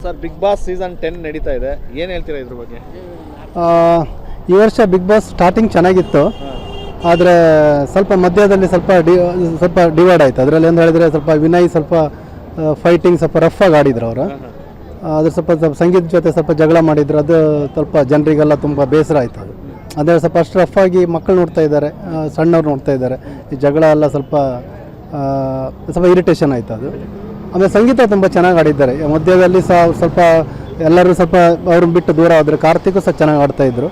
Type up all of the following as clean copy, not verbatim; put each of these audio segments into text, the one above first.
Sir, big boss season 10 ನಡೀತಾ ಇದೆ, ಏನು ಹೇಳ್ತೀರಾ ಇದ್ರ ಬಗ್ಗೆ? ಈ ವರ್ಷ ಬಿಗ್ ಬಾಸ್ ಸ್ಟಾರ್ಟಿಂಗ್ ಚೆನ್ನಾಗಿತ್ತು, ಆದರೆ ಸ್ವಲ್ಪ ಮಧ್ಯದಲ್ಲಿ ಸ್ವಲ್ಪ ಡಿವೈಡ್ ಆಯಿತು. ಅದರಲ್ಲಿ ಏನು ಹೇಳಿದ್ರೆ ಸ್ವಲ್ಪ ವಿನಯ್ ಸ್ವಲ್ಪ ಫೈಟಿಂಗ್ ಸ್ವಲ್ಪ ರಫ್ ಆಗಿ ಆಡಿದ್ರು ಅವರು. ಅದ್ರ ಸ್ವಲ್ಪ ಸಂಗೀತ ಜೊತೆ ಸ್ವಲ್ಪ ಜಗಳ ಮಾಡಿದ್ರು, ಅದು ಸ್ವಲ್ಪ ಜನರಿಗೆಲ್ಲ ತುಂಬ ಬೇಸರ ಆಯಿತು. ಅದು ಅಂದರೆ ಸ್ವಲ್ಪ ಅಷ್ಟು ರಫ್ ಆಗಿ ಮಕ್ಕಳು ನೋಡ್ತಾ ಇದ್ದಾರೆ, ಸಣ್ಣವ್ರು ನೋಡ್ತಾ ಇದ್ದಾರೆ, ಈ ಜಗಳ ಎಲ್ಲ ಸ್ವಲ್ಪ ಇರಿಟೇಷನ್ ಆಯಿತು ಅದು. ಆಮೇಲೆ ಸಂಗೀತ ತುಂಬ ಚೆನ್ನಾಗಿ ಆಡಿದ್ದಾರೆ. ಮಧ್ಯದಲ್ಲಿ ಸಹ ಸ್ವಲ್ಪ ಎಲ್ಲರೂ ಸ್ವಲ್ಪ ಅವ್ರನ್ನ ಬಿಟ್ಟು ದೂರ ಹೋದರೆ, ಕಾರ್ತಿಕ್ ಸಹ ಚೆನ್ನಾಗಿ ಆಡ್ತಾಯಿದ್ರು.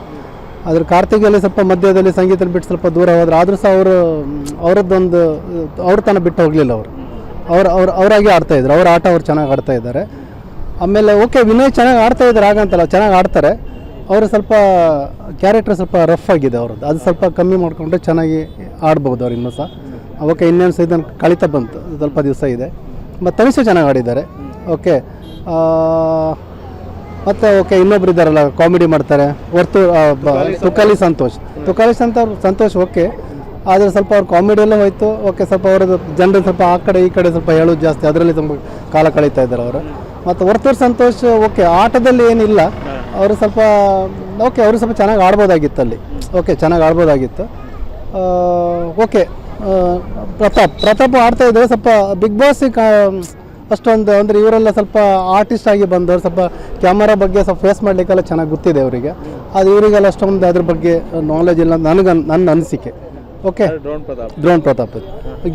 ಅದ್ರ ಕಾರ್ತಿಕಲ್ಲಿ ಸ್ವಲ್ಪ ಮಧ್ಯದಲ್ಲಿ ಸಂಗೀತ ಬಿಟ್ಟು ಸ್ವಲ್ಪ ದೂರ ಹೋದ್ರೆ, ಆದರೂ ಸಹ ಅವರದ್ದೊಂದು ಅವ್ರ ತನಕ ಬಿಟ್ಟು ಹೋಗಲಿಲ್ಲ. ಅವರಾಗಿ ಆಡ್ತಾಯಿದ್ರು, ಅವ್ರ ಆಟ ಅವ್ರು ಚೆನ್ನಾಗಿ ಆಡ್ತಾಯಿದ್ದಾರೆ. ಆಮೇಲೆ ಓಕೆ, ವಿನಯ್ ಚೆನ್ನಾಗಿ ಆಡ್ತಾಯಿದ್ದಾರೆ, ಹಾಗಂತಲ್ಲ, ಚೆನ್ನಾಗಿ ಆಡ್ತಾರೆ. ಅವರು ಸ್ವಲ್ಪ ಕ್ಯಾರೆಕ್ಟರ್ ಸ್ವಲ್ಪ ರಫ್ ಆಗಿದೆ ಅವ್ರದ್ದು, ಅದು ಸ್ವಲ್ಪ ಕಮ್ಮಿ ಮಾಡಿಕೊಂಡ್ರೆ ಚೆನ್ನಾಗಿ ಆಡ್ಬೋದು ಅವ್ರು ಇನ್ನೂ ಸಹ. ಓಕೆ, ಇನ್ನೇನು ಸಹ ಕಳೀತಾ ಬಂತು, ಸ್ವಲ್ಪ ದಿವಸ ಇದೆ. ಮತ್ತು ತನಿಷು ಚೆನ್ನಾಗಿ ಆಡಿದ್ದಾರೆ. ಓಕೆ, ಮತ್ತು ಓಕೆ, ಇನ್ನೊಬ್ರು ಇದ್ದಾರಲ್ಲ ಕಾಮಿಡಿ ಮಾಡ್ತಾರೆ, ತುಕಾಲಿ ಸಂತೋಷ್ ಓಕೆ, ಆದರೆ ಸ್ವಲ್ಪ ಅವ್ರು ಕಾಮಿಡಿಯಲ್ಲೂ ಹೋಯಿತು. ಓಕೆ, ಸ್ವಲ್ಪ ಅವ್ರದ್ದು ಜನರು ಸ್ವಲ್ಪ ಆ ಕಡೆ ಈ ಕಡೆ ಸ್ವಲ್ಪ ಹೇಳೋದು ಜಾಸ್ತಿ, ಅದರಲ್ಲಿ ತುಂಬ ಕಾಲ ಕಳೀತಾ ಇದ್ದಾರೆ ಅವರು. ಮತ್ತು ವರ್ತೂರು ಸಂತೋಷ್ ಓಕೆ, ಆಟದಲ್ಲಿ ಏನಿಲ್ಲ ಅವರು ಸ್ವಲ್ಪ ಓಕೆ, ಅವರು ಸ್ವಲ್ಪ ಚೆನ್ನಾಗಿ ಆಡ್ಬೋದಾಗಿತ್ತು ಅಲ್ಲಿ. ಓಕೆ, ಚೆನ್ನಾಗಿ ಆಡ್ಬೋದಾಗಿತ್ತು. ಓಕೆ, ಪ್ರತಾಪ್ ಆಡ್ತಾಯಿದ್ದಾರೆ. ಸ್ವಲ್ಪ ಬಿಗ್ ಬಾಸಿಗೆ ಅಷ್ಟೊಂದು ಅಂದರೆ ಇವರೆಲ್ಲ ಸ್ವಲ್ಪ ಆರ್ಟಿಸ್ಟ್ ಆಗಿ ಬಂದವರು, ಸ್ವಲ್ಪ ಕ್ಯಾಮರಾ ಬಗ್ಗೆ ಸ್ವಲ್ಪ ಫೇಸ್ ಮಾಡಲಿಕ್ಕೆಲ್ಲ ಚೆನ್ನಾಗಿ ಗೊತ್ತಿದೆ ಅವರಿಗೆ. ಅದು ಇವರಿಗೆಲ್ಲ ಅಷ್ಟೊಂದು ಅದ್ರ ಬಗ್ಗೆ ನಾಲೆಜ್ ಇಲ್ಲ ನನ್ನ ಅನಿಸಿಕೆ. ಓಕೆ, ಡ್ರೋನ್ ಪ್ರತಾಪ್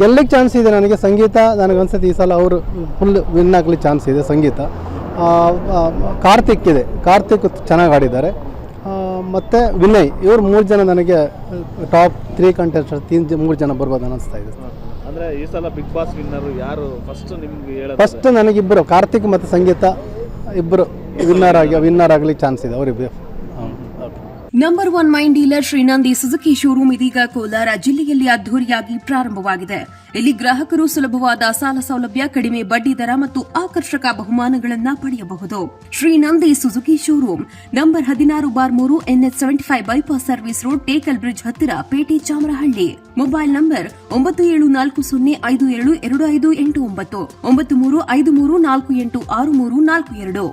ಗೆಲ್ಲಕ್ಕೆ ಚಾನ್ಸ್ ಇದೆ ನನಗೆ. ಸಂಗೀತ ನನಗನ್ಸುತ್ತೆ ಈ ಸಲ ಅವರು ಫುಲ್ ವಿನ್ ಆಗಲಿಕ್ಕೆ ಚಾನ್ಸ್ ಇದೆ. ಸಂಗೀತ, ಕಾರ್ತಿಕ್ ಚೆನ್ನಾಗಿ ಆಡಿದ್ದಾರೆ. ಮತ್ತು ವಿನಯ್, ಇವರು 3 ಜನ ನನಗೆ ಟಾಪ್ 3 ಕಂಟೆಸ್ಟೆಂಟ್ 3 ಜನ ಬರ್ಬೋದು ಅನ್ನಿಸ್ತಾ ಇದೆ. ಅಂದರೆ ಈ ಸಲ ಬಿಗ್ ಬಾಸ್ ವಿನ್ನರು ಯಾರು ಫಸ್ಟ್ ನಿಮ್ಗೆ ಹೇಳೋದು? ಫಸ್ಟ್ ನನಗಿಬ್ಬರು, ಕಾರ್ತಿಕ್ ಮತ್ತು ಸಂಗೀತ ಇಬ್ಬರು ವಿನ್ನರ್ ಆಗಲಿಕ್ಕೆ ಚಾನ್ಸ್ ಇದೆ ಅವರಿಬ್ಬರು. Number 1 main dealer Shrinandi Suzuki showroom ಇದೀಗ ಕೋಲಾರ ಜಿಲ್ಲೆಯಲ್ಲಿ ಅದ್ದೂರಿಯಾಗಿ ಪ್ರಾರಂಭವಾಗಿದೆ. ಇಲ್ಲಿ ಗ್ರಾಹಕರು ಸುಲಭವಾದ ಸಾಲ ಸೌಲಭ್ಯ, ಕಡಿಮೆ ಬಡ್ಡಿ ದರ ಮತ್ತು ಆಕರ್ಷಕ ಬಹುಮಾನಗಳನ್ನು ಪಡೆಯಬಹುದು. Shrinandi Suzuki showroom number 16/3 NH 75 bypass service road, Tekal bridge ಹತ್ತಿರ, ಪೇಟೆ, ಚಾಮರಹಳ್ಳಿ. Mobile number 9740525289 9353486342.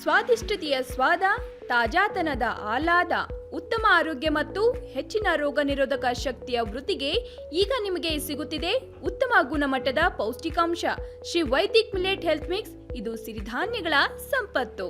ಸ್ವಾದಿಷ್ಟತೆಯ ಸ್ವಾದ, ತಾಜಾತನದ ಆಹ್ಲಾದ, ಉತ್ತಮ ಆರೋಗ್ಯ ಮತ್ತು ಹೆಚ್ಚಿನ ರೋಗ ನಿರೋಧಕ ಶಕ್ತಿಯ ವೃದ್ಧಿಗೆ ಈಗ ನಿಮಗೆ ಸಿಗುತ್ತಿದೆ ಉತ್ತಮ ಗುಣಮಟ್ಟದ ಪೌಷ್ಟಿಕಾಂಶ. Shri Vaidik millet health mix, ಇದು ಸಿರಿಧಾನ್ಯಗಳ ಸಂಪತ್ತು.